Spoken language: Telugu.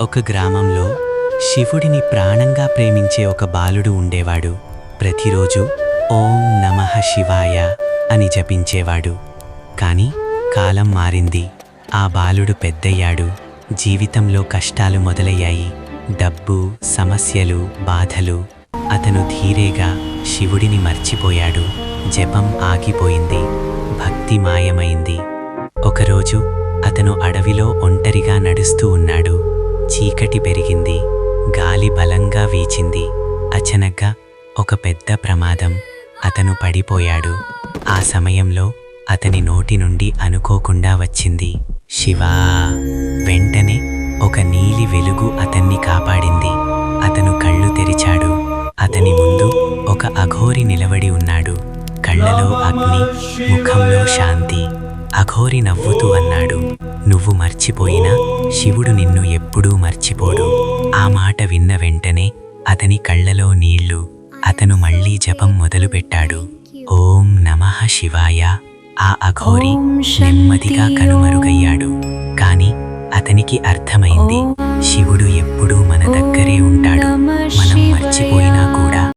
ఒక గ్రామంలో శివుడిని ప్రాణంగా ప్రేమించే ఒక బాలుడు ఉండేవాడు. ప్రతిరోజు ఓం నమః శివాయ అని జపించేవాడు. కాని కాలం మారింది. ఆ బాలుడు పెద్దయ్యాడు. జీవితంలో కష్టాలు మొదలయ్యాయి. డబ్బు, సమస్యలు, బాధలు. అతను ధీరేగా శివుడిని మర్చిపోయాడు. జపం ఆగిపోయింది. భక్తి మాయమైంది. ఒకరోజు అతను అడవిలో ఒంటరిగా నడుస్తూ ఉన్నాడు. చీకటి పెరిగింది. గాలి బలంగా వీచింది. అచనగ్గా ఒక పెద్ద ప్రమాదం. అతను పడిపోయాడు. ఆ సమయంలో అతని నోటి నుండి అనుకోకుండా వచ్చింది, శివా. వెంటనే ఒక నీలి వెలుగు అతన్ని కాపాడింది. అతను కళ్ళు తెరిచాడు. అతని ముందు ఒక అఘోరి నిలబడి ఉన్నాడు. కళ్ళలో అగ్ని, ముఖంలో శాంతి. అఘోరి నవ్వుతూ అన్నాడు, నువ్వు మర్చిపోయినా శివుడు నిన్ను ఎప్పుడూ మర్చిపోడు. ఆ మాట విన్న వెంటనే అతని కళ్ళలో నీళ్లు. అతను మళ్లీ జపం మొదలుపెట్టాడు. ఓం నమః శివాయ. ఆ అఘోరి నెమ్మదిగా కనుమరుగయ్యాడు. కాని అతనికి అర్థమైంది, శివుడు ఎప్పుడూ మన దగ్గరే ఉంటాడు. మనం మర్చిపోయినా కూడా